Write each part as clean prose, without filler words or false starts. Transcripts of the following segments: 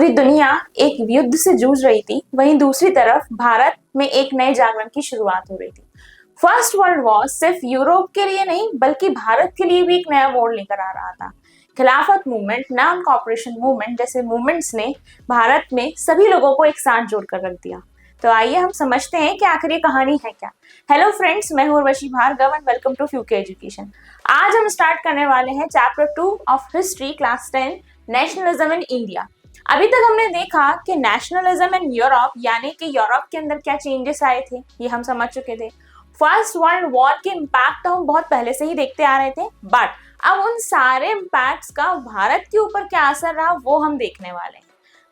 पूरी दुनिया एक युद्ध से जूझ रही थी, वहीं दूसरी तरफ भारत में एक नए जागरण की शुरुआत हो रही थी। फर्स्ट वर्ल्ड वॉर सिर्फ यूरोप के लिए नहीं बल्कि भारत के लिए भी एक नया मोड़ लेकर आ रहा था। खिलाफत मूवमेंट, नॉन कॉपरेशन मूवमेंट जैसे मूवमेंट्स ने भारत में सभी लोगों को एक साथ जोड़कर रख दिया। तो आइए हम समझते हैं कि आखिर ये कहानी है क्या। हेलो फ्रेंड्स, मैं हूं Urvashi Bhargav and welcome to फ्यूके एजुकेशन। आज हम स्टार्ट करने वाले हैं chapter 2 of history class 10, nationalism in India. अभी तक हमने देखा कि नेशनलिज्म इन यूरोप, यानी कि यूरोप के अंदर क्या चेंजेस आए थे, ये हम समझ चुके थे। फर्स्ट वर्ल्ड वॉर के इम्पैक्ट तो हम बहुत पहले से ही देखते आ रहे थे, बट अब उन सारे इम्पैक्ट्स का भारत के ऊपर क्या असर रहा वो हम देखने वाले हैं।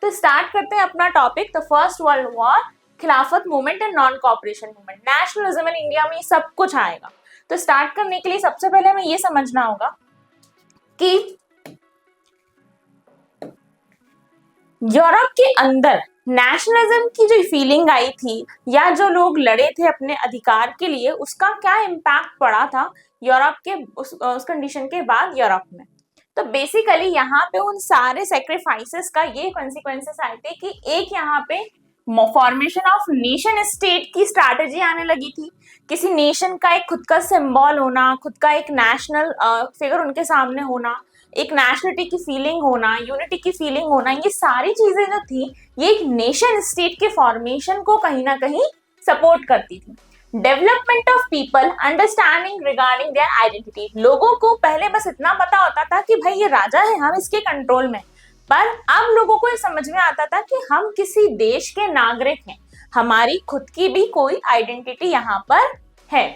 तो स्टार्ट करते हैं अपना topic, the first world war, Khilafat movement and non cooperation movement. Nationalism in India में सब कुछ आएगा। तो स्टार्ट करने के लिए सबसे पहले हमें ये समझना होगा कि यूरोप के अंदर नेशनलिज्म की जो फीलिंग आई थी या जो लोग लड़े थे अपने अधिकार के लिए, उसका क्या इम्पैक्ट पड़ा था यूरोप के उस कंडीशन के बाद यूरोप में। तो बेसिकली यहाँ पे उन सारे सेक्रीफाइसेस का ये कॉन्सिक्वेंसेस आए थे कि एक यहाँ पे फॉर्मेशन ऑफ नेशन स्टेट की स्ट्रैटेजी आने लगी थी। किसी नेशन का एक खुद का सिंबल होना, खुद का एक नेशनल फिगर उनके सामने होना, एक नेशनलिटी की फीलिंग होना, यूनिटी की फीलिंग होना, ये सारी चीजें जो थी ये एक नेशन स्टेट के फॉर्मेशन को कहीं ना कहीं सपोर्ट करती थी। Development of people, understanding regarding their identity. लोगों को पहले बस इतना पता होता था कि भाई ये राजा है, हम इसके कंट्रोल में, पर अब लोगों को ये समझ में आता था कि हम किसी देश के नागरिक हैं, हमारी खुद की भी कोई आइडेंटिटी यहाँ पर है।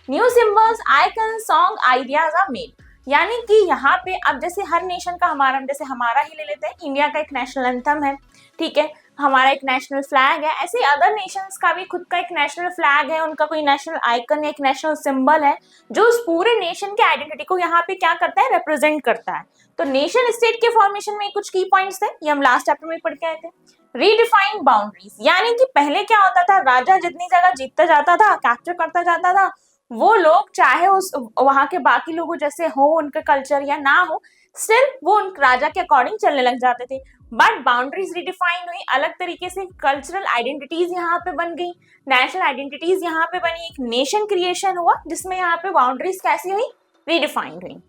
New symbols, icon, song, ideas are made. यानी कि यहाँ पे अब जैसे हर नेशन का जैसे हमारा ही ले लेते हैं, इंडिया का एक नेशनल एंथम है, ठीक है, हमारा एक नेशनल फ्लैग है, ऐसे अदर नेशंस का भी खुद का एक नेशनल फ्लैग है, उनका कोई नेशनल आइकन, एक नेशनल सिंबल है जो उस पूरे नेशन के आइडेंटिटी को यहाँ पे क्या करता है, रिप्रेजेंट करता है। तो नेशन स्टेट के फॉर्मेशन में कुछ की पॉइंट्स थे, ये हम लास्ट चैप्टर में पढ़ के आए थे। रीडिफाइंड बाउंड्रीज, यानी कि पहले क्या होता था, राजा जितनी जगह जीतता जाता था, कैप्चर करता जाता था, वो लोग चाहे उस वहां के बाकी लोगों जैसे हो, उनका कल्चर या ना हो, स्टिल वो उन राजा के अकॉर्डिंग चलने लग जाते थे। बट बाउंड्रीज रिडिफाइंड हुई, अलग तरीके से कल्चरल आइडेंटिटीज यहाँ पे बन गई, नेशनल आइडेंटिटीज यहाँ पे बनी, एक नेशन क्रिएशन हुआ जिसमें यहाँ पे बाउंड्रीज कैसी हुई, रीडिफाइंड हुई।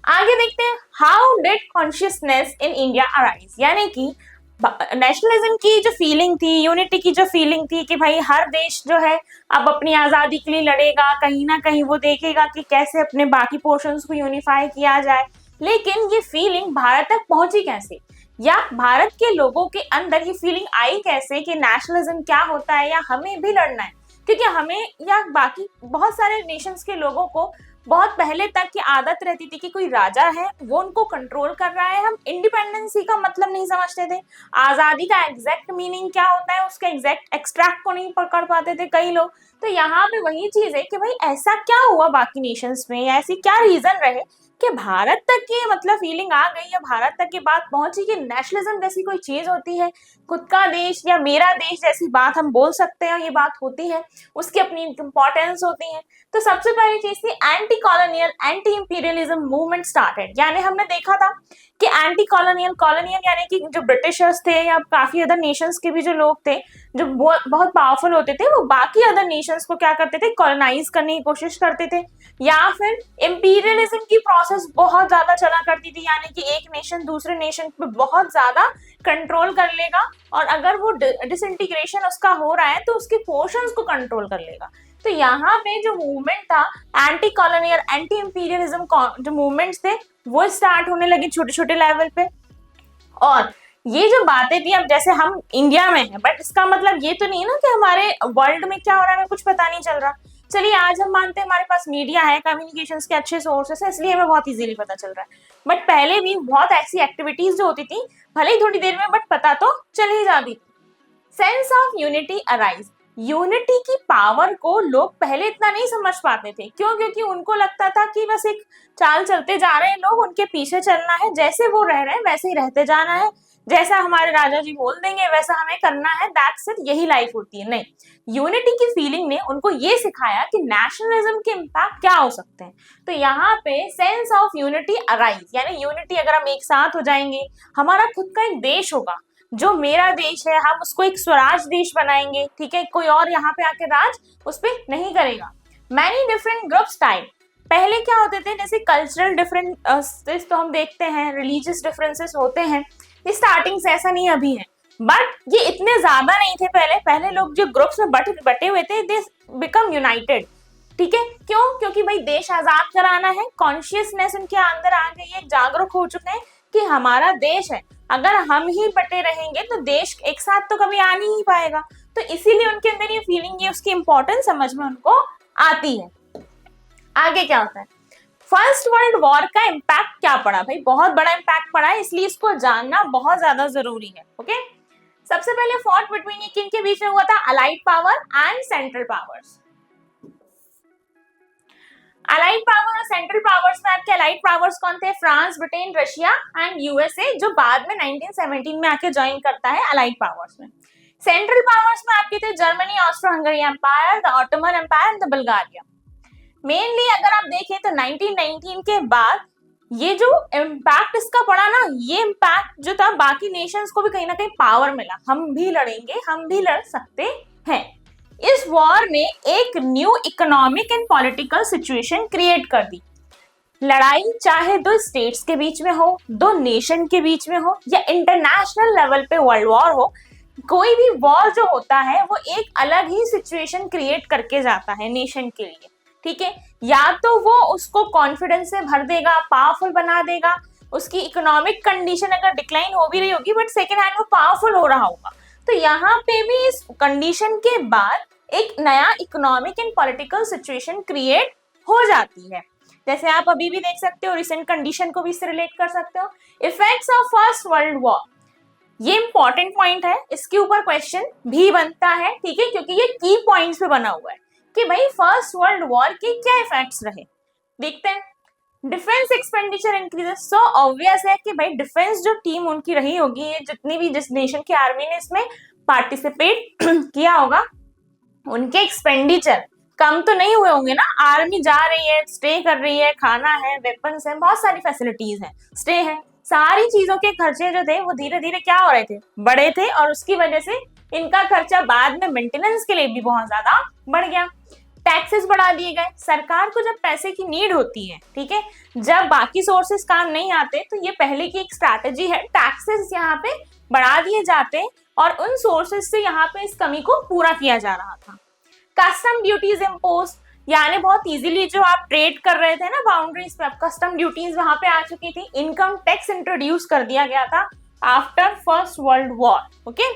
आगे देखते हैं, how did consciousness in India arise, यानी कि नेशनलिज्म की जो फीलिंग थी, यूनिटी की जो फीलिंग थी कि भाई हर देश जो है अब अपनी आजादी के लिए लड़ेगा, कहीं ना कहीं वो देखेगा कि कैसे अपने बाकी पोर्शंस को यूनिफाई किया जाए। लेकिन ये फीलिंग भारत तक पहुंची कैसे, या भारत के लोगों के अंदर ये फीलिंग आई कैसे कि नेशनलिज्म क्या होता है या हमें भी लड़ना है। क्योंकि हमें या बाकी बहुत सारे नेशंस के लोगों को बहुत पहले तक की आदत रहती थी कि कोई राजा है, वो उनको कंट्रोल कर रहा है। हम इंडिपेंडेंसी का मतलब नहीं समझते थे, आजादी का एग्जैक्ट मीनिंग क्या होता है उसके एग्जैक्ट एक्सट्रैक्ट को नहीं पकड़ पाते थे कई लोग। तो यहाँ पे वही चीज है कि भाई ऐसा क्या हुआ बाकी नेशंस में, या ऐसी क्या रीजन रहे कि भारत तक की मतलब फीलिंग आ गई या भारत तक की बात पहुंची कि नेशनलिज्म जैसी कोई चीज होती है, खुद का देश या मेरा देश जैसी बात हम बोल सकते हैं, ये बात होती है, उसकी अपनी इंपॉर्टेंस होती है। तो सबसे पहली चीज थी anti colonial, anti imperialism movement started. यानी हमने देखा था कि एंटी कॉलोनियल यानी कि जो ब्रिटिशर्स थे या काफी अदर नेशंस के भी जो लोग थे जो बहुत पावरफुल होते थे, वो बाकी अदर नेशंस को क्या करते थे, कॉलोनाइज करने की कोशिश करते थे। या फिर इंपीरियलिज्म की प्रोसेस बहुत ज्यादा चला करती थी, यानी कि एक नेशन दूसरे नेशन पे बहुत ज्यादा कंट्रोल कर लेगा, और अगर वो डिसइंटीग्रेशन उसका हो रहा है तो उसके पोर्शंस को कंट्रोल कर लेगा। तो यहाँ पे जो मूवमेंट था एंटी कॉलोनियल, एंटी इंपीरियलिज्म जो मूवमेंट्स थे वो स्टार्ट होने लगे छोटे छोटे लेवल पे। और ये जो बातें थी, अब जैसे हम इंडिया में हैं, बट इसका मतलब ये तो नहीं है ना कि हमारे वर्ल्ड में क्या हो रहा है हमें कुछ पता नहीं चल रहा। चलिए आज हम मानते हैं हमारे पास मीडिया है, कम्युनिकेशंस के अच्छे सोर्सेस है, इसलिए हमें बहुत इजीली पता चल रहा है। बट पहले भी बहुत ऐसी एक्टिविटीज जो होती थी, भले ही थोड़ी देर में, बट पता तो चल ही जाती। Sense of unity arise, unity की पावर को लोग पहले इतना नहीं समझ पाते थे। क्यों? क्योंकि उनको लगता था कि बस एक चाल चलते जा रहे हैं लोग, उनके पीछे चलना है, जैसे वो रह रहे हैं वैसे ही रहते जाना है, जैसा हमारे राजा जी बोल देंगे वैसा हमें करना है, दैट्स इट, यही लाइफ होती है। नहीं, यूनिटी की फीलिंग ने उनको ये सिखाया कि नेशनलिज्म के इम्पैक्ट क्या हो सकते हैं। तो यहाँ पे सेंस ऑफ यूनिटी अराइज, यानी यूनिटी, अगर हम एक साथ हो जाएंगे, हमारा खुद का एक देश होगा, जो मेरा देश है, हम उसको एक स्वराज देश बनाएंगे, ठीक है, कोई और यहाँ पे आके राज उस पर नहीं करेगा। मैनी डिफरेंट ग्रुप्स टाइप, पहले क्या होते थे, जैसे कल्चरल डिफरेंसेस तो हम देखते हैं, रिलीजियस डिफरेंसेस होते हैं, ये स्टार्टिंग से ऐसा नहीं अभी है, बट ये इतने ज्यादा नहीं थे पहले लोग जो ग्रुप्स में बटे हुए थे, दे बिकम यूनाइटेड, ठीक है। क्यों? क्योंकि भाई देश आजाद कराना है, कॉन्शियसनेस उनके अंदर आ गई है, जागरूक हो चुके हैं कि हमारा देश है, अगर हम ही बटे रहेंगे तो देश एक साथ तो कभी आ नहीं पाएगा। तो इसीलिए उनके अंदर ये फीलिंग, ये उसकी इंपॉर्टेंस समझ में उनको आती है। आगे क्या होता है, फर्स्ट वर्ल्ड वॉर का इम्पैक्ट क्या पड़ा, भाई बहुत बड़ा इम्पैक्ट पड़ा है, इसलिए इसको जानना बहुत ज्यादा जरूरी है। ओके, सबसे पहले फॉट बिटवीन किन के बीच में हुआ था, allied power and central powers. Allied power और सेंट्रल पावर्स में आपके अलाइड पावर्स कौन थे, France, Britain, Russia and USA, जो बाद में 1917 में आके ज्वाइन करता है अलाइड पावर्स में। सेंट्रल पावर्स में आपके थे Germany, Austro Hungary empire, the Ottoman empire, the Bulgaria. Mainly अगर आप देखें तो 1919 के बाद ये जो इम्पैक्ट इसका पड़ा ना, ये इम्पैक्ट जो था, बाकी नेशंस को भी कहीं ना कहीं पावर मिला, हम भी लड़ेंगे, हम भी लड़ सकते हैं। इस वॉर ने एक new economic and political situation create कर दी। लड़ाई चाहे दो स्टेट्स के बीच में हो, दो नेशन के बीच में हो, या इंटरनेशनल लेवल पे वर्ल्ड वॉर हो, कोई भी वॉर जो होता है वो एक अलग ही सिचुएशन क्रिएट करके जाता है नेशन के लिए, ठीक है। या तो वो उसको कॉन्फिडेंस से भर देगा, पावरफुल बना देगा, उसकी इकोनॉमिक कंडीशन अगर डिक्लाइन हो भी रही होगी बट सेकेंड हैंड वो पावरफुल हो रहा होगा। तो यहाँ पे भी इस कंडीशन के बाद एक नया economic and political situation create हो जाती है। जैसे आप अभी भी देख सकते हो, रिसेंट कंडीशन को भी इससे रिलेट कर सकते हो। Effects of first world war, ये इंपॉर्टेंट पॉइंट है, इसके ऊपर क्वेश्चन भी बनता है, ठीक है, क्योंकि ये की पॉइंट्स पे बना हुआ है कि भाई फर्स्ट वर्ल्ड वॉर के क्या इफेक्ट्स रहे। देखते हैं, defence expenditure increases, so obvious है कि भाई डिफेंस जो टीम उनकी रही होगी, ये जितनी भी जिस नेशन की आर्मी ने इसमें पार्टिसिपेट किया होगा, उनके एक्सपेंडिचर कम तो नहीं हुए होंगे ना। आर्मी जा रही है, स्टे कर रही है, खाना है, वेपन्स है, बहुत सारी फैसिलिटीज हैं, स्टे है, सारी चीजों के खर्चे जो थे वो धीरे धीरे क्या हो रहे थे, बड़े थे, और उसकी वजह से इनका खर्चा बाद में मेंटेनेंस के लिए भी बहुत ज्यादा बढ़ गया। टैक्सेस बढ़ा दिए गए, सरकार को जब पैसे की नीड होती है, ठीक है, जब बाकी सोर्सेस काम नहीं आते, तो ये पहले की एक स्ट्रैटेजी है, टैक्सेस यहाँ पे बढ़ा दिए जाते और उन सोर्सेस से यहाँ पे इस कमी को पूरा किया जा रहा था। कस्टम ड्यूटीज इम्पोज, यानी बहुत इजीली जो आप ट्रेड कर रहे थे ना बाउंड्रीज पे, अब कस्टम ड्यूटीज वहां पे आ चुकी थी। इनकम टैक्स इंट्रोड्यूस कर दिया गया था after first world war. Okay,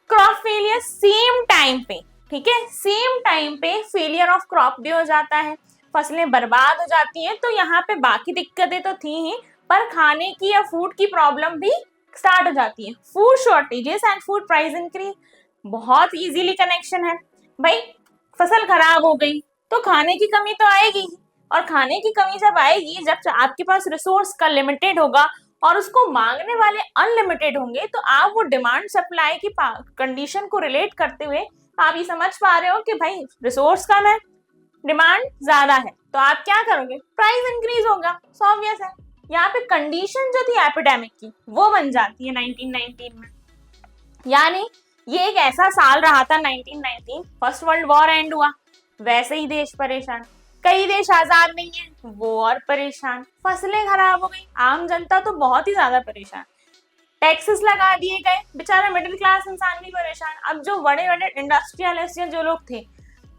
crop failure same time पे, ठीक है, सेम टाइम पे फेलियर ऑफ क्रॉप भी हो जाता है, फसलें बर्बाद हो जाती हैं। तो यहाँ पे बाकी दिक्कतें तो थी ही, पर खाने की या फूड की प्रॉब्लम भी स्टार्ट हो जाती है। Food shortages and food price increase, बहुत इजीली कनेक्शन है भाई, फसल खराब हो गई तो खाने की कमी तो आएगी, और खाने की कमी जब आएगी, जब आपके पास रिसोर्स का लिमिटेड होगा और उसको मांगने वाले अनलिमिटेड होंगे, तो आप वो डिमांड सप्लाई की कंडीशन को रिलेट करते हुए आप ये समझ पा रहे हो कि भाई रिसोर्स कम है, डिमांड ज्यादा है, तो आप क्या करोगे, प्राइस इंक्रीज होगा, ऑब्वियस है। यहाँ पे कंडीशन जो थी एपिडेमिक की वो बन जाती है 1919 में। यानी ये एक ऐसा साल रहा था 1919, फर्स्ट वर्ल्ड वॉर एंड हुआ, वैसे ही देश परेशान, कई देश आजाद नहीं है वो और परेशान, फसलें खराब हो गई, आम जनता तो बहुत ही ज्यादा परेशान, टैक्सेस लगा दिए गए, बेचारा मिडिल क्लास इंसान भी परेशान। अब जो बड़े बड़े इंडस्ट्रियलिस्ट जो लोग थे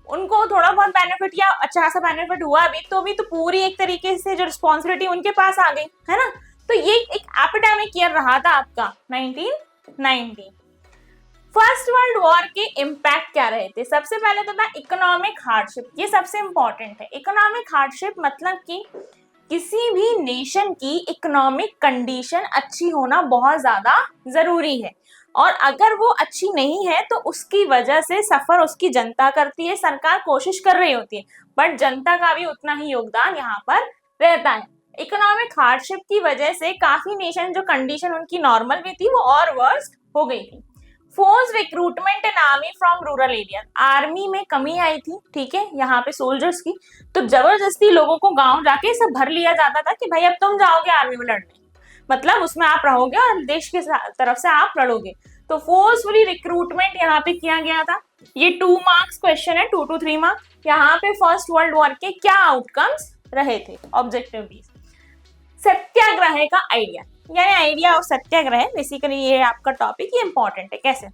उनको थोड़ा बहुत बेनिफिट या अच्छा खासा बेनिफिट हुआ भी, तो पूरी एक तरीके से जो रिस्पॉन्सिबिलिटी उनके पास आ गई है ना। तो ये एक एपिडेमिक ईयर रहा था आपका 1919। फर्स्ट वर्ल्ड वॉर के इम्पैक्ट क्या रहे थे, सबसे पहले तो था इकोनॉमिक हार्डशिप, ये सबसे इंपॉर्टेंट है। इकोनॉमिक हार्डशिप मतलब कि किसी भी नेशन की इकोनॉमिक कंडीशन अच्छी होना बहुत ज्यादा जरूरी है, और अगर वो अच्छी नहीं है तो उसकी वजह से सफर उसकी जनता करती है। सरकार कोशिश कर रही होती है बट जनता का भी उतना ही योगदान यहाँ पर रहता है। इकोनॉमिक हार्डशिप की वजह से काफी नेशन जो कंडीशन उनकी नॉर्मल भी थी वो और वर्स्ट हो गई थी। Force recruitment in army from rural area, army में कमी आई थी, ठीक है, यहाँ पे सोल्जर्स की, तो जबरदस्ती लोगों को गांव जाके सब भर लिया जाता था कि भाई अब तुम जाओगे आर्मी में लड़ने, मतलब उसमें आप रहोगे और देश की तरफ से आप लड़ोगे। तो फोर्सफुली रिक्रूटमेंट यहाँ पे किया गया था। ये 2 मार्क्स क्वेश्चन है, 2 to 3 मार्क्स। यहाँ पे फर्स्ट वर्ल्ड वॉर के क्या आउटकम्स रहे थे, ऑब्जेक्टिव भी। सत्याग्रह का आइडिया, यानी आइडिया ऑफ सत्याग्रह, बेसिकली ये आपका टॉपिक, ये इंपॉर्टेंट है। कैसे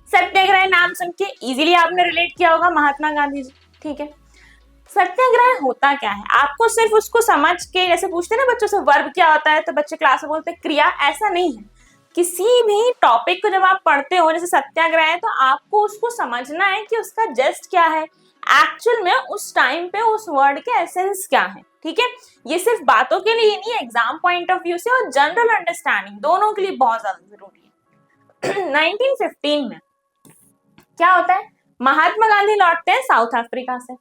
सत्याग्रह नाम सुन के इजीली आपने रिलेट किया होगा महात्मा गांधी जी, ठीक है। सत्याग्रह होता क्या है, आपको सिर्फ उसको समझ के, जैसे पूछते हैं ना बच्चों से वर्ब क्या होता है तो बच्चे क्लास में बोलते हैं क्रिया, ऐसा नहीं है। किसी भी टॉपिक को जब आप पढ़ते हो, जैसे सत्याग्रह है, तो आपको उसको समझना है कि उसका जस्ट क्या है, एक्चुअल में उस टाइम पे उस वर्ड के एसेंस क्या है, ठीक है। ये सिर्फ बातों के लिए नहीं है, एग्जाम पॉइंट ऑफ व्यू से और जनरल अंडरस्टैंडिंग दोनों के लिए बहुत ज्यादा जरूरी है। 1915 में क्या होता है, महात्मा गांधी लौटते हैं साउथ अफ्रीका से,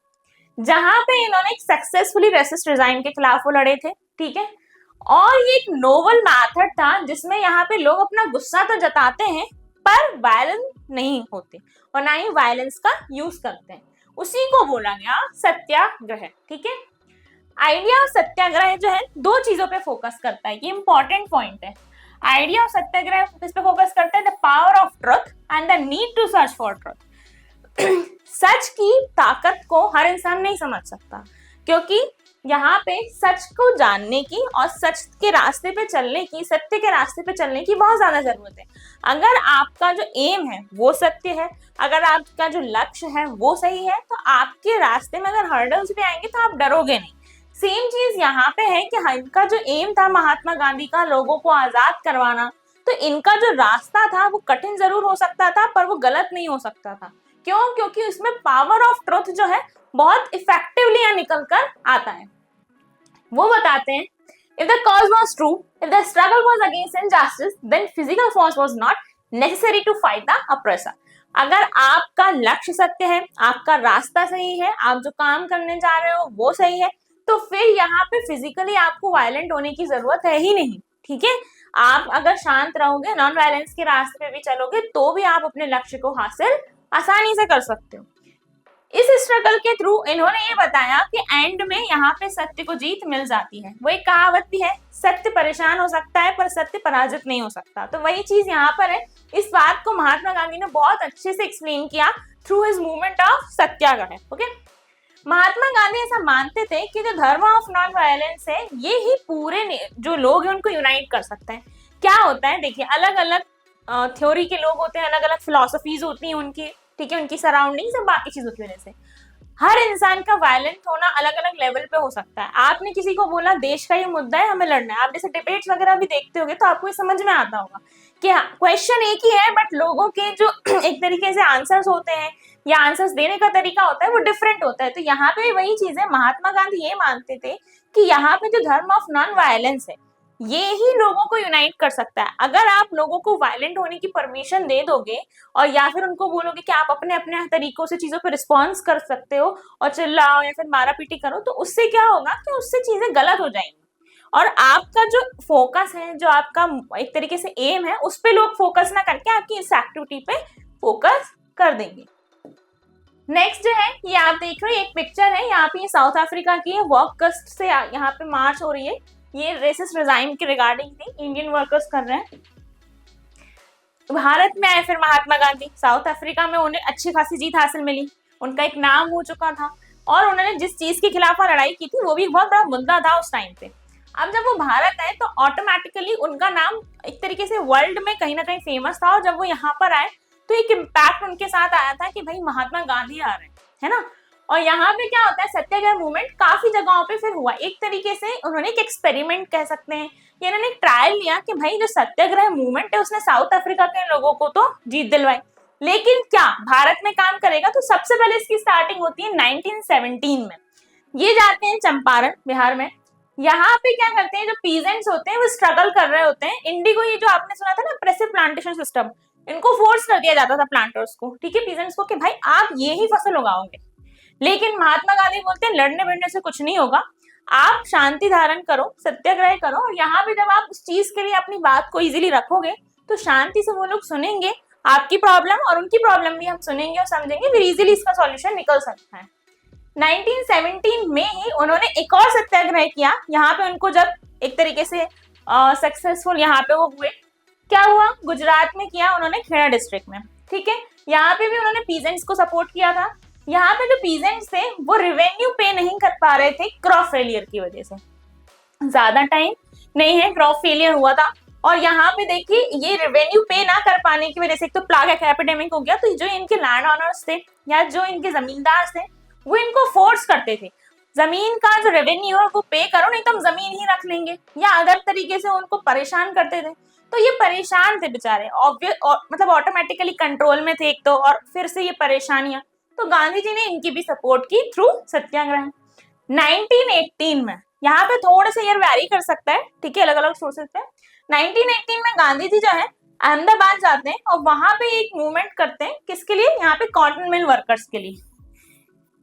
जहां पे इन्होंने एक सक्सेसफुली रेसिस्ट रिजाइम के खिलाफ वो लड़े थे, ठीक है। और ये एक नोवल मेथड था जिसमें यहाँ पे लोग अपना गुस्सा तो जताते हैं पर वायलेंस नहीं होते और ना ही वायलेंस का यूज करते हैं, उसी को बोला गया सत्याग्रह, ठीक है। आइडिया ऑफ सत्याग्रह जो है 2 चीजों पे फोकस करता है, ये इंपॉर्टेंट पॉइंट है। आइडिया ऑफ सत्याग्रह किस पे फोकस करता है, the power of truth and the need to search for truth. सच की ताकत को हर इंसान नहीं समझ सकता, क्योंकि यहाँ पे सच को जानने की और सच के रास्ते पे चलने की, सत्य के रास्ते पे चलने की बहुत ज्यादा जरूरत है। अगर आपका जो एम है वो सत्य है, अगर आपका जो लक्ष्य है वो सही है, तो आपके रास्ते में अगर हर्डल्स भी आएंगे तो आप डरोगे नहीं। सेम चीज यहाँ पे है कि इनका जो एम था महात्मा गांधी का, लोगों को आजाद करवाना, तो इनका जो रास्ता था वो कठिन जरूर हो सकता था पर वो गलत नहीं हो सकता था। क्यों? क्योंकि उसमें पावर ऑफ ट्रुथ जो है बहुत इफेक्टिवली यहाँ निकल कर आता है। वो बताते हैं, if the cause was true, if the struggle was against injustice, then physical force was not necessary to fight the oppressor. अगर आपका लक्ष्य सत्य है, आपका रास्ता सही है, आप जो काम करने जा रहे हो वो सही है, तो फिर यहाँ पे फिजिकली आपको वायलेंट होने की जरूरत है ही नहीं, ठीक है। आप अगर शांत रहोगे, नॉन वायलेंस के रास्ते पे भी चलोगे, तो भी आप अपने लक्ष्य को हासिल आसानी से कर सकते हो। इस स्ट्रगल के थ्रू इन्होंने ये बताया कि एंड में यहाँ पे सत्य को जीत मिल जाती है। वो एक कहावत भी है, सत्य परेशान हो सकता है पर सत्य पराजित नहीं हो सकता। तो वही चीज यहाँ पर है। इस बात को महात्मा गांधी ने बहुत अच्छे से एक्सप्लेन किया through his movement of satyagraha, okay. Mahatma Gandhi ऐसा मानते थे कि जो धर्म ऑफ नॉन वायलेंस है, ये ही पूरे जो लोग हैं उनको यूनाइट कर सकता है। क्या होता है, देखिए, अलग अलग थ्योरी के लोग होते हैं, अलग अलग फिलोसफीज होती हैं उनकी, ठीक है, उनकी सराउंडिंग सब बाकी चीजों की वजह से हर इंसान का वायलेंट होना अलग अलग लेवल पे हो सकता है। आपने किसी को बोला देश का ये मुद्दा है, हमें लड़ना है, आप जैसे डिबेट्स वगैरह भी देखते होगे तो आपको ये समझ में आता होगा कि क्वेश्चन एक ही है बट लोगों के जो एक तरीके से आंसर्स होते हैं या आंसर्स देने का तरीका होता है वो डिफरेंट होता है। तो यहाँ पे वही चीज है, महात्मा गांधी ये मानते थे कि यहाँ पे जो धर्म ऑफ नॉन वायलेंस है ये ही लोगों को यूनाइट कर सकता है। अगर आप लोगों को वायलेंट होने की परमिशन दे दोगे और या फिर उनको बोलोगे कि आप अपने अपने तरीकों से चीजों पर रिस्पॉन्स कर सकते हो और चिल्लाओ या फिर मारा पीटी करो, तो उससे क्या होगा कि उससे चीजें गलत हो जाएंगी और आपका जो फोकस है, जो आपका एक तरीके से एम है, उस पर लोग फोकस ना करके आपकी इस एक्टिविटी पे फोकस कर देंगे। नेक्स्ट जो है ये आप देख रहे हो, एक पिक्चर है यहाँ पे, ये साउथ अफ्रीका की है, वर्क कस्ट से यहाँ पे मार्च हो रही है। ये रेसिस्ट रिजाइम के रिगार्डिंग थी, इंडियन वर्कर्स कर रहे हैं। भारत में आए फिर महात्मा गांधी, साउथ अफ्रीका में उन्हें अच्छी खासी जीत हासिल मिली, उनका एक नाम हो चुका था और उन्होंने जिस चीज के खिलाफ लड़ाई की थी वो भी बहुत बड़ा मुद्दा था उस टाइम पे। अब जब वो भारत आए तो ऑटोमेटिकली उनका नाम एक तरीके से वर्ल्ड में कहीं ना कहीं फेमस था और जब वो यहाँ पर आए तो एक इम्पैक्ट उनके साथ आया था कि भाई महात्मा गांधी आ रहे हैं, है ना। और यहाँ पे क्या होता है, सत्याग्रह मूवमेंट काफी जगहों पे फिर हुआ। एक तरीके से उन्होंने एक एक्सपेरिमेंट कह सकते हैं, या उन्होंने एक ट्रायल लिया कि भाई जो सत्याग्रह मूवमेंट है उसने साउथ अफ्रीका के लोगों को तो जीत दिलवाई, लेकिन क्या भारत में काम करेगा। तो सबसे पहले इसकी स्टार्टिंग होती है 1917 में। ये जाते हैं चंपारण बिहार में। यहाँ पे क्या करते हैं, जो पीजेंट्स होते हैं वो स्ट्रगल कर रहे होते हैं। इंडिगो, ये जो आपने सुना था ना प्रेसिव प्लांटेशन सिस्टम, इनको फोर्स कर दिया जाता था प्लांटर्स को, ठीक है, पीजेंट्स को, कि भाई आप ये ही फसल उगाओगे। लेकिन महात्मा गांधी बोलते हैं लड़ने भिड़ने से कुछ नहीं होगा, आप शांति धारण करो, सत्याग्रह करो, और यहाँ पे जब आप उस चीज के लिए अपनी बात को इजीली रखोगे तो शांति से वो लोग सुनेंगे आपकी प्रॉब्लम, और उनकी प्रॉब्लम भी हम सुनेंगे और समझेंगे, फिर इजीली इसका सॉल्यूशन निकल सकता है। 1917 में ही उन्होंने एक और सत्याग्रह किया। यहाँ पे उनको जब एक तरीके से सक्सेसफुल यहाँ पे वो हुए, क्या हुआ, गुजरात में किया उन्होंने, खेड़ा डिस्ट्रिक्ट में, ठीक है। यहाँ पे भी उन्होंने पीजेंट्स को सपोर्ट किया था। यहाँ पे जो पीजेंट्स थे वो रेवेन्यू पे नहीं कर पा रहे थे क्रॉप फेलियर की वजह से, ज्यादा टाइम नहीं है, क्रॉप फेलियर हुआ था। और यहाँ पे देखिए ये रेवेन्यू पे ना कर पाने की वजह से एक तो प्लाग एपिडेमिक हो गया, तो जो इनके लैंड ऑनर्स थे या जो इनके जमींदार थे वो इनको फोर्स करते थे, जमीन का जो रेवेन्यू है वो पे करो नहीं तो हम जमीन ही रख लेंगे, या अदर तरीके से उनको परेशान करते थे। तो ये परेशान थे बेचारे, मतलब ऑटोमेटिकली कंट्रोल में थे एक तो, और फिर से ये परेशानियां, तो गांधी जी ने इनकी भी सपोर्ट की थ्रू सत्याग्रह। 1918 में, यहाँ पे थोड़े से ईयर वैरी कर सकता है, ठीक है, अलग अलग सोर्सेस पे। 1918 में गांधी जी जो है अहमदाबाद जाते हैं और वहां पे एक मूवमेंट करते हैं, किसके लिए, यहाँ पे कॉटन मिल वर्कर्स के लिए।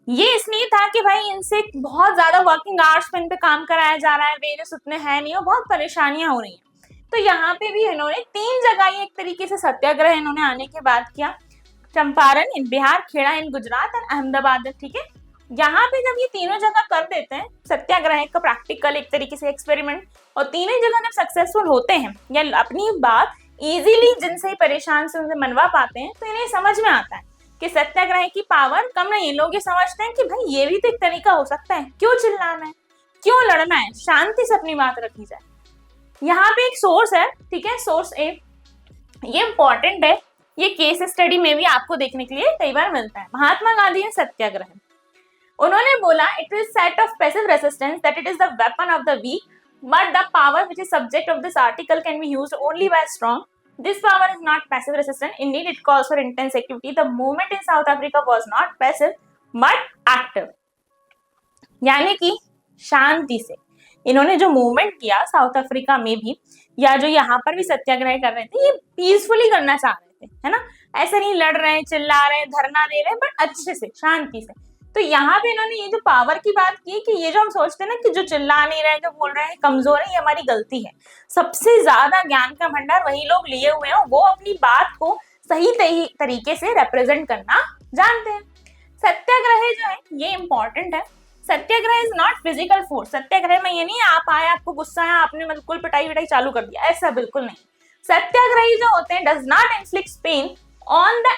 ये इसलिए था कि भाई इनसे बहुत ज्यादा वर्किंग आवर्स पे इन पे काम कराया जा रहा है, वेजेस उतने है नहीं और बहुत परेशानियां हो रही हैं। तो यहाँ पे भी इन्होंने 3 जगह एक तरीके से सत्याग्रह इन्होंने आने के बाद किया, चंपारण इन बिहार, खेड़ा इन गुजरात और अहमदाबाद, ठीक है। यहाँ पे जब ये तीनों जगह कर देते हैं सत्याग्रह का प्रैक्टिकल एक तरीके से एक्सपेरिमेंट, और तीनों जगह जब सक्सेसफुल होते हैं या अपनी बात इजीली जिनसे परेशान से उनसे मनवा पाते हैं, तो इन्हें समझ में आता है कि सत्याग्रह की पावर कम नहीं। लोग ये समझते हैं कि भाई ये भी तो एक तरीका हो सकता है, क्यों चिल्लाना है, क्यों लड़ना है, शांति से अपनी बात रखी जाए। यहाँ पे एक सोर्स है, ठीक है, सोर्स ए, ये इंपॉर्टेंट है, ये केस स्टडी में भी आपको देखने के लिए कई बार मिलता है। महात्मा गांधी ने सत्याग्रह, उन्होंने बोला it is set off passive resistance that it is the weapon of the weak, but the power which is subject of this article can be used only by strong. This power is not passive resistance. Indeed, it calls for intense activity. The movement in South Africa was not passive, but active. यानी कि शांति से इन्होंने जो movement किया south Africa में भी, या जो यहाँ पर भी सत्याग्रह कर रहे थे, ये पीसफुली करना चाह रहे थे, है ना, ऐसे नहीं लड़ रहे, चिल्ला रहे, धरना दे रहे, बट अच्छे से, शांति से। तो यहाँ पे इन्होंने ये जो पावर की बात की कि ये जो हम सोचते हैं ना कि जो चिल्ला नहीं रहे, जो बोल रहे हैं कमजोर है, ये हमारी गलती है। सबसे ज्यादा ज्ञान का भंडार वही लोग लिए हुए हैं, वो अपनी बात को सही तरीके से रिप्रेजेंट करना जानते हैं। सत्याग्रह जो है ये इंपॉर्टेंट है। सत्याग्रह इज नॉट फिजिकल फोर्स। सत्याग्रह में ये नहीं आप आए, आपको गुस्सा है, आपने बिल्कुल पिटाई विटाई चालू कर दिया, ऐसा बिल्कुल नहीं। सत्याग्रही जो होते हैं does not inflict pain on the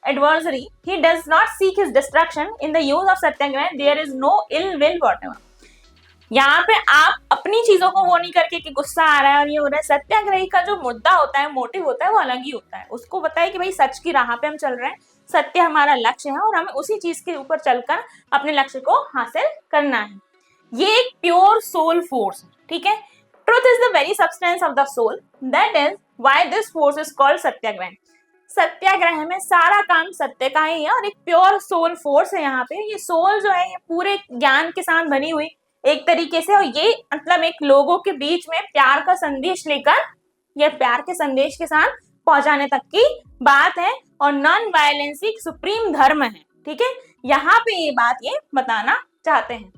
adversary, he does not seek his destruction. In the use of satyagraha there is no ill will whatever. यहाँ पे आप अपनी चीजों को वो नहीं करके कि गुस्सा आ रहा है और ये हो रहा है। सत्याग्रही का जो मुद्दा होता है, मोटिव होता है, वो अलग ही होता है। उसको बताए कि भाई सच की राह पे हम चल रहे हैं, सत्य हमारा लक्ष्य है और हमें उसी चीज के ऊपर चलकर अपने लक्ष्य को हासिल करना है। ये एक प्योर सोल फोर्स, ठीक है। Truth is the very substance of the soul, that is why this force is called satyagraha. Satyagraha में सारा काम सत्य का ही है और एक प्योर सोल फोर्स है। यहाँ पे ये सोल जो है ये पूरे ज्ञान के साथ बनी हुई एक तरीके से, और ये मतलब एक लोगों के बीच में प्यार का संदेश लेकर, ये प्यार के संदेश के साथ पहुंचाने तक की बात है, और नॉन वायलेंस एक सुप्रीम धर्म है, ठीक है। यहाँ पे ये बात ये बताना चाहते हैं।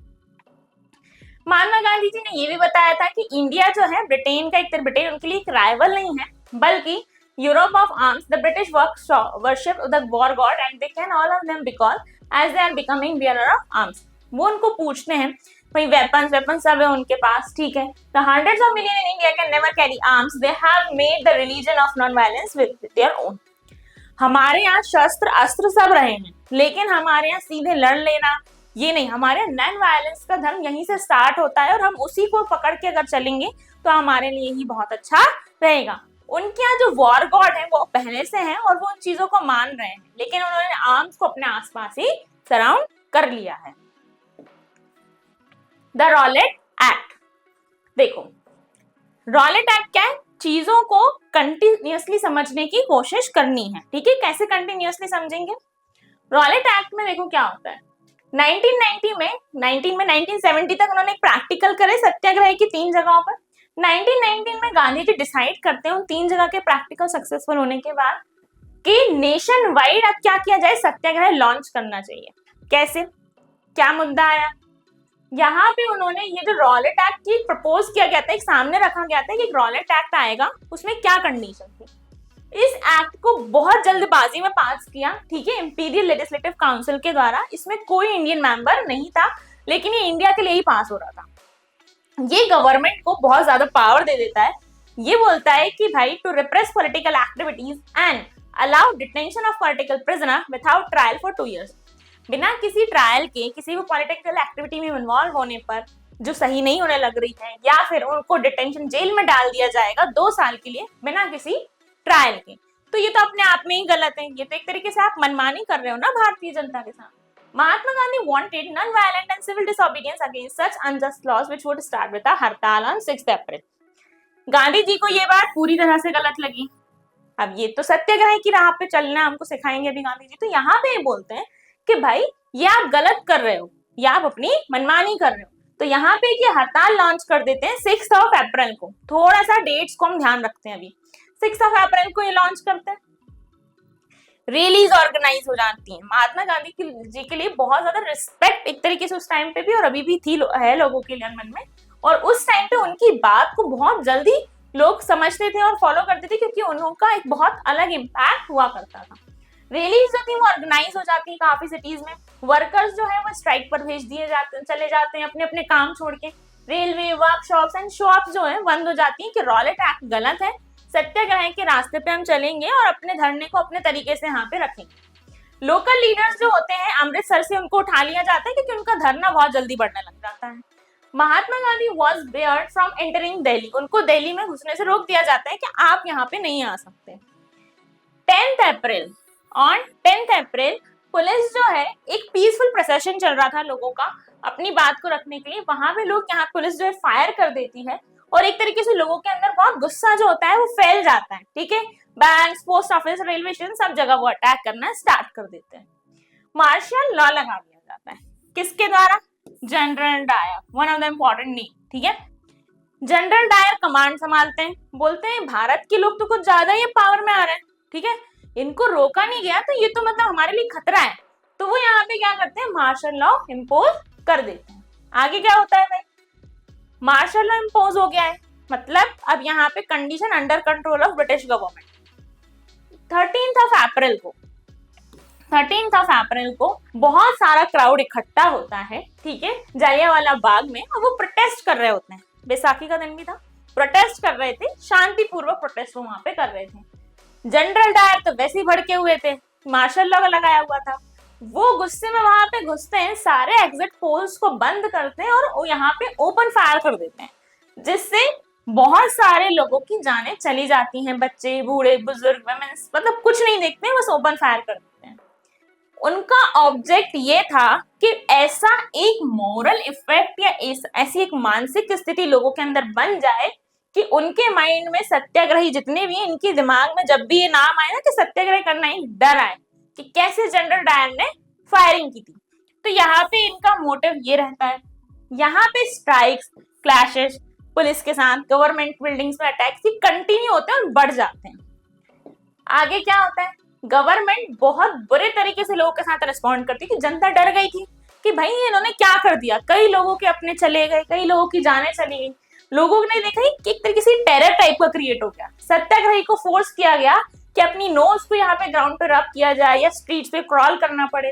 महात्मा गांधी जी ने ये भी बताया था कि इंडिया जो है ब्रिटेन का एक ब्रिटेन उनके लिए एक राइवल नहीं है, बल्कि Europe of arms, the British worship the war god and they can all of them because as they are becoming bearer of arms. वो उनको पूछते हैं भाई weapons सब है उनके पास, ठीक है। The hundreds of millions in India can never carry arms. They have made the religion of non-violence with their own. हमारे यहाँ शस्त्र अस्त्र सब रहे हैं, लेकिन हमारे यहाँ सीधे लड़ लेना ये नहीं, हमारे नॉन वायलेंस का धर्म यहीं से स्टार्ट होता है और हम उसी को पकड़ के अगर चलेंगे तो हमारे लिए ही बहुत अच्छा रहेगा। उनके यहाँ जो वॉर गॉड है वो पहले से हैं और वो उन चीजों को मान रहे हैं, लेकिन उन्होंने आर्म्स को अपने आसपास ही सराउंड कर लिया है। द रॉलेट एक्ट, देखो रॉलेट एक्ट क्या है, चीजों को कंटिन्यूअसली समझने की कोशिश करनी है, ठीक है। कैसे कंटिन्यूअसली समझेंगे? रॉलेट एक्ट में देखो क्या होता है, 1970 तक उन्होंने एक प्रैक्टिकल करे सत्याग्रह की 3 जगहों पर। 1919 में गांधी जी डिसाइड करते हैं उन 3 जगह के प्रैक्टिकल सक्सेसफुल होने के बाद कि नेशन वाइड अब क्या किया जाए, सत्याग्रह लॉन्च करना चाहिए। कैसे, क्या मुद्दा आया, यहाँ पे उन्होंने ये जो रॉलेट एक्ट की प्रपोज किया गया था, एक सामने रखा गया था कि एक रॉलेट एक्ट आएगा, उसमें क्या कंडीशन थी। इस एक्ट को बहुत जल्दबाजी में पास किया, ठीक है, इंपीरियल लेजिस्लेटिव काउंसिल के द्वारा। इसमें कोई इंडियन मेंबर नहीं था, लेकिन ये इंडिया के लिए ही पास हो रहा था। ये गवर्नमेंट को बहुत ज्यादा पावर दे देता है। ये बोलता है कि भाई to repress political activities and allow detention of political prisoner without trial for 2 years। बिना किसी ट्रायल के किसी भी पॉलिटिकल एक्टिविटी में इन्वॉल्व होने पर जो सही नहीं होने लग रही है, या फिर उनको डिटेंशन जेल में डाल दिया जाएगा 2 साल के लिए बिना किसी ट्रायल के। तो ये तो अपने आप में ही गलत है। ये तो एक तरीके से आप मनमानी कर रहे हो ना भारतीय जनता के साथ। Mahatma Gandhi wanted non-violent and civil disobedience against such unjust laws, which would start with a हड़ताल on 6 अप्रैल। गांधी जी को ये बात पूरी तरह से गलत लगी। अब ये तो सत्याग्रह की राह पे चलना हमको सिखाएंगे अभी गांधी जी। तो यहाँ पे ये बोलते हैं कि भाई ये आप गलत कर रहे हो, या आप अपनी मनमानी कर रहे हो। तो यहाँ पे ये हड़ताल लॉन्च कर देते हैं 6 अप्रैल को। थोड़ा सा डेट्स को हम ध्यान रखते हैं। अभी 6 अप्रैल को ये लॉन्च करते हैं। रैलीज ऑर्गेनाइज हो जाती हैं। महात्मा गांधी जी के लिए बहुत ज्यादा रिस्पेक्ट एक तरीके से उस टाइम पे भी और अभी भी थी, है लोगों के लिए मन में। और उस टाइम पे उनकी बात को बहुत जल्दी लोग समझते थे और फॉलो करते थे, क्योंकि उनका एक बहुत अलग इम्पैक्ट हुआ करता था। रैलीज जो थी वो ऑर्गेनाइज हो जाती है काफी सिटीज में। वर्कर्स जो है वो स्ट्राइक पर भेज दिए जाते, चले जाते हैं अपने अपने काम छोड़ के। रेलवे, वर्कशॉप्स एंड शॉप्स जो है बंद हो जाती है कि रॉलेट एक्ट गलत है, सत्याग्रह के रास्ते पे हम चलेंगे और अपने धरने को अपने तरीके से यहाँ पे रखेंगे। लोकल लीडर्स जो होते हैं अमृतसर से, उनको उठा लिया जाता है क्योंकि उनका धरना बहुत जल्दी बढ़ने लग जाता है। Mahatma Gandhi was barred from entering Delhi. उनको दिल्ली में घुसने से रोक दिया जाता है कि आप यहाँ पे नहीं आ सकते। 10 अप्रैल, ऑन 10 अप्रैल पुलिस जो है, एक पीसफुल प्रोसेशन चल रहा था लोगों का अपनी बात को रखने के लिए। वहां पे लोग, यहाँ पुलिस जो है फायर कर देती है और एक तरीके से लोगों के अंदर बहुत गुस्सा जो होता है वो फैल जाता है, ठीक है। Bank, post office, railway station, सब जगह वो अटैक करना स्टार्ट कर देते हैं। मार्शल लॉ लगा दिया जाता है, किसके द्वारा? General Dyer, one of the important name, ठीक है। जनरल डायर कमांड संभालते हैं। बोलते हैं भारत के लोग तो कुछ ज्यादा ही पावर में आ रहे हैं, ठीक है, इनको रोका नहीं गया तो ये तो मतलब हमारे लिए खतरा है। तो वो यहाँ पे क्या करते हैं, मार्शल लॉ इम्पोज कर देते हैं। आगे क्या होता है भाई, मार्शल लॉ इम्पोज हो गया है, मतलब अब यहाँ पे condition under control of British government. 13 अप्रैल को बहुत सारा क्राउड इकट्ठा होता है, ठीक है, जलियांवाला बाग में, और वो प्रोटेस्ट कर रहे होते हैं। बैसाखी का दिन भी था, प्रोटेस्ट कर रहे थे, शांतिपूर्वक प्रोटेस्ट वो वहां पे कर रहे थे। जनरल डायर तो वैसे ही भड़के हुए थे, मार्शल लॉ लगाया हुआ था। वो गुस्से में वहां पे घुसते हैं, सारे एग्जिट पोल्स को बंद करते हैं और यहाँ पे ओपन फायर कर देते हैं, जिससे बहुत सारे लोगों की जानें चली जाती हैं। बच्चे, बूढ़े, बुजुर्ग, वुमेन्स, मतलब कुछ नहीं देखते हैं, बस ओपन फायर कर देते हैं। उनका ऑब्जेक्ट ये था कि ऐसा एक मोरल इफेक्ट या ऐसी एक मानसिक स्थिति लोगों के अंदर बन जाए कि उनके माइंड में सत्याग्रही जितने भी, इनके दिमाग में जब भी ये नाम आए ना कि सत्याग्रह करना, एक डर आए कि कैसे जनरल डायर ने फायरिंग की थी। तो यहाँ पे इनका मोटिव ये रहता है। यहाँ पे स्ट्राइक्स, क्लैशेस पुलिस के साथ, गवर्नमेंट बिल्डिंग्स में अटैक्स कंटिन्यू होते हैं और बढ़ जाते हैं। आगे क्या होता है, गवर्नमेंट बहुत बुरे तरीके से लोगों के साथ रिस्पॉन्ड करती है कि जनता डर गई थी कि भाई इन्होंने क्या कर दिया। कई लोगों के अपने चले गए, कई लोगों की जानें चली गई। लोगों ने देखा कि एक तरीके से टेरर टाइप का क्रिएट हो गया। सत्याग्रही को फोर्स किया गया कि अपनी नोज को यहाँ पे ग्राउंड पे रब किया जाए या स्ट्रीट्स पे क्रॉल करना पड़े।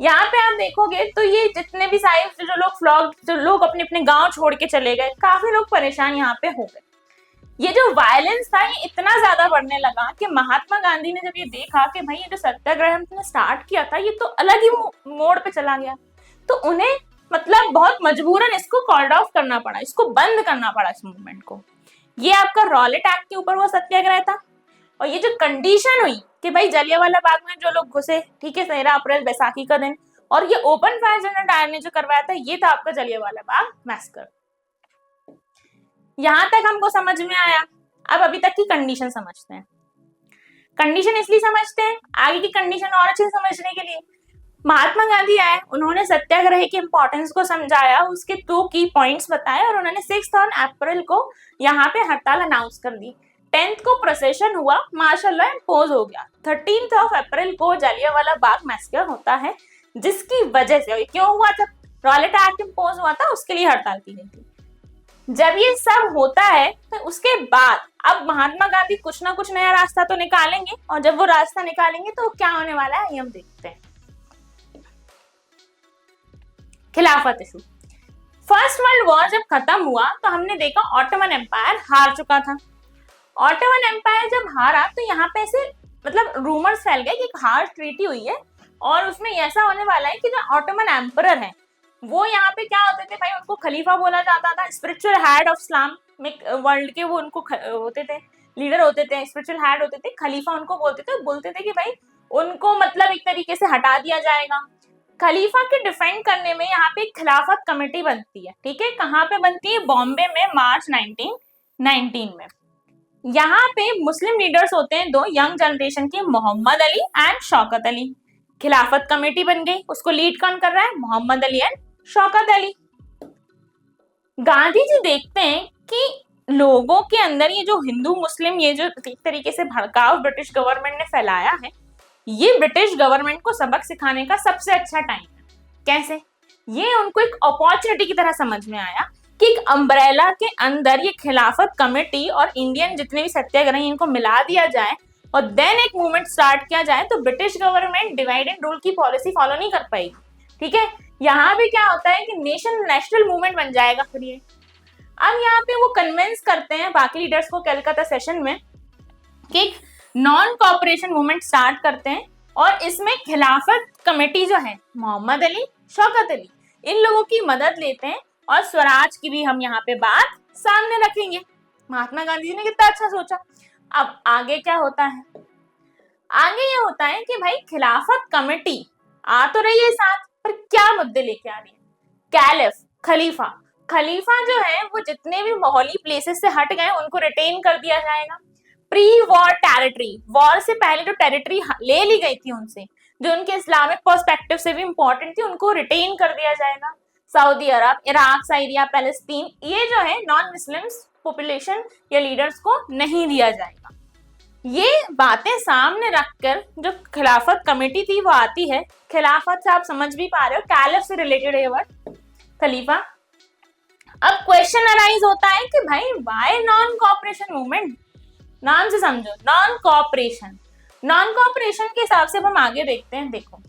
यहाँ पे आप देखोगे तो ये जितने भी साइड जो लोग अपने अपने गांव छोड़ के चले गए, काफी लोग परेशान यहाँ पे हो गए। ये जो वायलेंस था ये इतना ज्यादा बढ़ने लगा कि महात्मा गांधी ने जब ये देखा कि भाई ये जो सत्याग्रह हमने स्टार्ट किया था ये तो अलग ही मोड़ पे चला गया, तो उन्हें मतलब बहुत मजबूरन इसको कॉल्ड ऑफ करना पड़ा, इसको बंद करना पड़ा इस मूवमेंट को। ये आपका रॉलेट एक्ट के ऊपर वो सत्याग्रह था। और ये जो कंडीशन हुई कि भाई जलियांवाला बाग में जो लोग घुसे, ठीक है, 13 अप्रैल बैसाखी का दिन, और ये ओपन फायर जनरल डायर ने जो करवाया था, ये था आपका जलियांवाला बाग मैसेकर। यहां तक हमको समझ में आया। अब अभी तक की कंडीशन समझते हैं। कंडीशन इसलिए समझते हैं, आगे की कंडीशन और अच्छे से समझने के लिए। महात्मा गांधी आए, उन्होंने सत्याग्रह की इंपॉर्टेंस को समझाया, उसके 2 की पॉइंट्स बताए और उन्होंने 6 अप्रैल को यहाँ पे हड़ताल अनाउंस कर दी। 10 को प्रोसेशन हुआ, मार्शल लॉ इम्पोज हो गया। 13 अप्रैल को जलियांवाला बाग मैसेकर होता है, जिसकी वजह से, क्यों हुआ था, रॉलेटा एक्ट इम्पोज हुआ था, उसके लिए हड़ताल की गई थी। जब ये सब होता है तो उसके बाद अब महात्मा गांधी कुछ ना कुछ नया रास्ता तो निकालेंगे, और जब वो रास्ता निकालेंगे तो क्या होने वाला है ये हम देखते हैं। खिलाफत इशू। फर्स्ट वर्ल्ड वॉर जब खत्म हुआ तो हमने देखा ऑटोमन एम्पायर हार चुका था। ऑटोमन एम्पायर जब हारा तो यहाँ पे ऐसे मतलब रूमर्स फैल गए कि एक हार्श ट्रीटी हुई है और उसमें ऐसा होने वाला है कि जो ऑटोमन एम्परर है वो यहाँ पे क्या होते थे भाई, उनको खलीफा बोला जाता था, spiritual head of Islamic world के वो उनको होते थे, लीडर होते थे, स्पिरिचुअल हेड होते थे, खलीफा उनको बोलते थे कि भाई उनको मतलब एक तरीके से हटा दिया जाएगा। खलीफा के डिफेंड करने में यहाँ पे एक खिलाफत कमेटी बनती है, ठीक है। कहाँ पे बनती है? बॉम्बे में, मार्च 1919 में। यहाँ पे मुस्लिम लीडर्स होते हैं दो, यंग जनरेशन के, मोहम्मद अली एंड शौकत अली। खिलाफत कमेटी बन गई, उसको लीड कौन कर रहा है? मोहम्मद अली एंड शौकत अली। गांधी जी देखते हैं कि लोगों के अंदर ये जो हिंदू मुस्लिम ये जो एक तरीके से भड़काव ब्रिटिश गवर्नमेंट ने फैलाया है, ये ब्रिटिश गवर्नमेंट को सबक सिखाने का सबसे अच्छा टाइम है। कैसे? ये उनको एक अपॉर्चुनिटी की तरह समझ में आया कि एक अम्ब्रेला के अंदर ये खिलाफत कमेटी और इंडियन जितने भी सत्याग्रही इनको मिला दिया जाए और देन एक मूवमेंट स्टार्ट किया जाए तो British government divide and rule की पॉलिसी फॉलो नहीं कर पाएगी, ठीक है। यहाँ भी क्या होता है कि नेशनल मूवमेंट बन जाएगा फिर ये। अब यहाँ पे वो कन्विंस करते हैं बाकी लीडर्स को कलकत्ता सेशन में कि एक नॉन कॉपरेशन मूवमेंट स्टार्ट करते हैं और इसमें खिलाफत कमेटी जो है मोहम्मद अली, शौकत अली, इन लोगों की मदद लेते हैं और स्वराज की भी हम यहाँ पे बात सामने रखेंगे। महात्मा गांधी जी ने कितना अच्छा सोचा। अब आगे क्या होता है? आगे ये होता है कि भाई खिलाफत कमेटी आ तो रही है साथ, पर क्या मुद्दे लेके आ रही है? कैलिफ, खलीफा जो है वो जितने भी माहौली प्लेसेस से हट गए उनको रिटेन कर दिया जाएगा। प्री वॉर टेरिटरी, वॉर से पहले जो टेरिटरी ले ली गई थी उनसे, जो उनके इस्लामिक पर्सपेक्टिव से भी इंपॉर्टेंट थी, उनको रिटेन कर दिया जाएगा। सऊदी अरब, इराक, सीरिया, पैलेस्टीन, ये जो है नॉन मुस्लिम्स पॉपुलेशन या लीडर्स को नहीं दिया जाएगा। ये बातें सामने रखकर जो खिलाफत कमेटी थी वो आती है। खिलाफत से आप समझ भी पा रहे हो, कैलिफ से रिलेटेड है वर्ड खलीफा। अब क्वेश्चन अराइज होता है कि भाई व्हाई नॉन कॉपरेशन मूवमेंट? नाम से समझो, नॉन कॉपरेशन के हिसाब से हम आगे देखते हैं। देखो,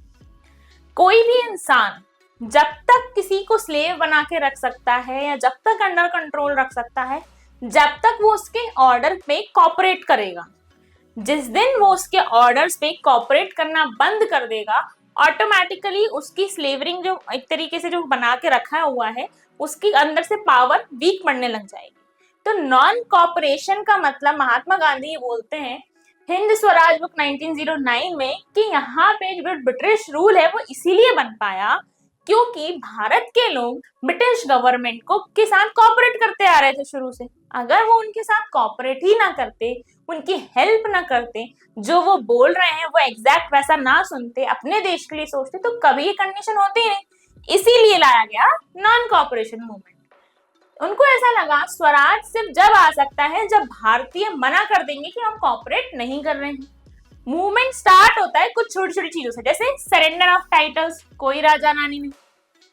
कोई भी इंसान जब तक किसी को स्लेव बना के रख सकता है या जब तक अंडर कंट्रोल रख सकता है, जब तक वो उसके ऑर्डर पे कॉपरेट करेगा। जिस दिन वो उसके ऑर्डर्स पे कॉपरेट करना बंद कर देगा, ऑटोमेटिकली उसकी स्लेवरिंग जो एक तरीके से जो बना के रखा हुआ है उसके अंदर से पावर वीक पड़ने लग जाएगी। तो नॉन कॉपरेशन का मतलब महात्मा गांधी बोलते हैं हिंद स्वराज बुक 1909 में कि यहाँ पे जो ब्रिटिश रूल है वो इसीलिए बन पाया क्योंकि भारत के लोग ब्रिटिश गवर्नमेंट को के साथ कॉपरेट करते आ रहे थे शुरू से। अगर वो उनके साथ कॉपरेट ही ना करते, उनकी हेल्प ना करते, जो वो बोल रहे हैं वो एग्जैक्ट वैसा ना सुनते, अपने देश के लिए सोचते, तो कभी ये कंडीशन होती नहीं। इसीलिए लाया गया नॉन कॉपरेशन मूवमेंट। उनको ऐसा लगा स्वराज सिर्फ जब आ सकता है जब भारतीय मना कर देंगे कि हम कॉपरेट नहीं कर रहे हैं। मूवमेंट स्टार्ट होता है कुछ छोटी छोटी चीजों से, जैसे सरेंडर ऑफ टाइटल्स, कोई राजा रानी नहीं,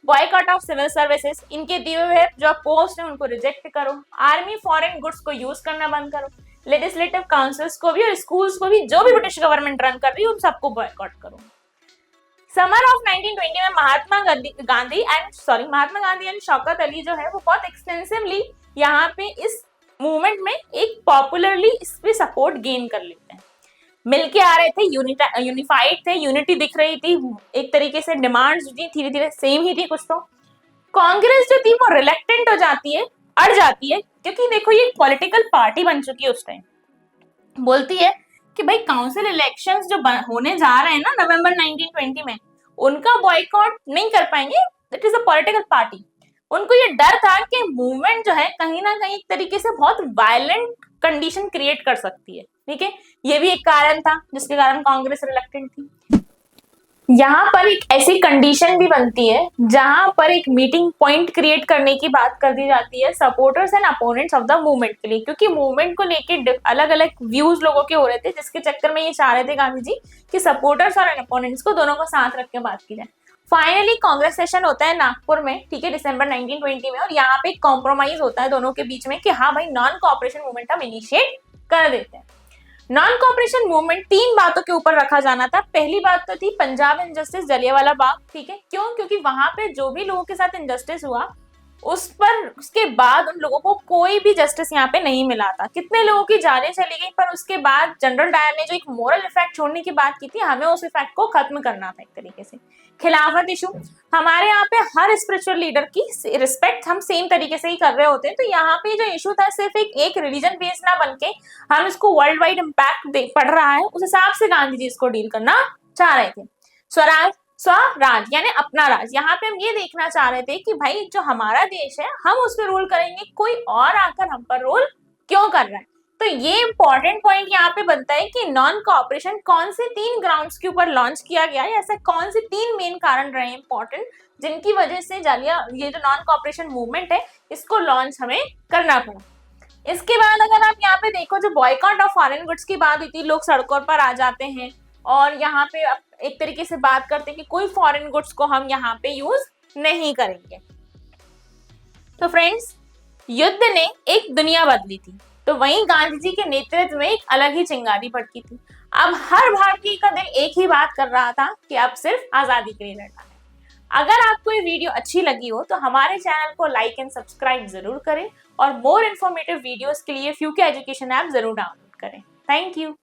बॉयकॉट ऑफ सिविल सर्विसेज, इनके दिए हुए जो पोस्ट है उनको रिजेक्ट करो, आर्मी फॉरेन गुड्स को यूज करना बंद करो, लेजिस्लेटिव काउंसिल्स को भी और स्कूल्स को भी जो भी ब्रिटिश गवर्नमेंट रन कर रही है उन सबको बॉयकॉट करो। समर ऑफ 1920 में महात्मा गांधी एंड शौकत अली जो है वो बहुत एक्सटेंसिवली यहाँ पे इस मूवमेंट में एक पॉपुलरली इस पे सपोर्ट गेन कर लेते हैं। मिलके आ रहे थे, यूनिफाइड थे, यूनिटी दिख रही थी, एक तरीके से डिमांड्स जो थी धीरे धीरे सेम ही थी कुछ। तो कांग्रेस जो थी वो रिलेक्टेंट हो जाती है, अड़ जाती है, क्योंकि देखो ये पॉलिटिकल पार्टी बन चुकी है उस टाइम। बोलती है कि भाई काउंसिल इलेक्शंस जो होने जा रहे हैं ना नवंबर 1920 में, उनका बॉयकॉट नहीं कर पाएंगे, that is a political party. उनको ये डर था कि मूवमेंट जो है कहीं ना कहीं एक तरीके से बहुत वायलेंट कंडीशन क्रिएट कर सकती है, ठीक है। ये भी एक कारण था जिसके कारण कांग्रेस रिलक्टेंट थी। यहाँ पर एक ऐसी कंडीशन भी बनती है जहां पर एक मीटिंग पॉइंट क्रिएट करने की बात कर दी जाती है supporters and opponents of the movement के लिए, क्योंकि मूवमेंट को लेके अलग अलग व्यूज लोगों के हो रहे थे, जिसके चक्कर में ये चाह रहे थे गांधी जी कि सपोर्टर्स और अपोनेंट्स को दोनों को साथ रख के बात की जाए। फाइनली कांग्रेस सेशन होता है नागपुर में, ठीक है, दिसंबर 1920 में, और यहाँ पे एक कॉम्प्रोमाइज होता है दोनों के बीच में कि हाँ भाई नॉन कोऑपरेशन मूवमेंट हम इनिशिएट कर देते हैं। नॉन कोऑपरेशन मूवमेंट 3 बातों के ऊपर रखा जाना था। पहली बात तो थी पंजाब इनजस्टिस, जलियांवाला बाग, ठीक है, क्यों? क्योंकि वहां पे जो भी लोगों के साथ इनजस्टिस हुआ उसके बाद उन लोगों को कोई भी जस्टिस यहाँ पे नहीं मिला था। कितने लोगों की जानें चली गई, पर उसके बाद जनरल डायर ने जो एक मोरल इफेक्ट छोड़ने की बात की थी, हमें उस इफेक्ट को खत्म करना था एक तरीके से। खिलाफत इशू, हमारे यहाँ पे हर स्पिरिचुअल लीडर की रिस्पेक्ट हम सेम तरीके से ही कर रहे होते हैं, तो यहाँ पे जो इशू था सिर्फ एक रिलीजन बेस्ड ना बनके हम इसको वर्ल्ड वाइड इम्पैक्ट पड़ रहा है, उस हिसाब से गांधी जी इसको डील करना चाह रहे थे। स्वराज यानी अपना राज, यहाँ पे हम ये देखना चाह रहे थे कि भाई जो हमारा देश है हम उस पर रूल करेंगे, कोई और आकर हम पर रूल क्यों कर रहा है। तो ये इंपॉर्टेंट पॉइंट यहाँ पे बनता है कि नॉन कोऑपरेशन कौन से 3 ग्राउंड्स के ऊपर लॉन्च किया गया है, ऐसे कौन से 3 मेन कारण रहे इंपॉर्टेंट जिनकी वजह से ये जो नॉन कोऑपरेशन मूवमेंट है इसको लॉन्च हमें करना पड़ा। इसके बाद अगर आप यहाँ पे देखो, जो बॉयकॉट ऑफ फॉरेन गुड्स की बात हुई थी, लोग सड़कों पर आ जाते हैं और यहाँ पे एक तरीके से बात करते हैं कि कोई फॉरेन गुड्स को हम यहाँ पे यूज नहीं करेंगे। तो फ्रेंड्स, युद्ध ने एक दुनिया बदली थी, तो वहीं गांधी जी के नेतृत्व में एक अलग ही चिंगारी भड़की थी। अब हर भारतीय का दिल एक ही बात कर रहा था कि अब सिर्फ आजादी के लिए लड़ना है। अगर आपको ये वीडियो अच्छी लगी हो तो हमारे चैनल को लाइक एंड सब्सक्राइब जरूर करें और मोर इन्फॉर्मेटिव वीडियोस के लिए फ्यूके एजुकेशन ऐप जरूर डाउनलोड करें। Thank you.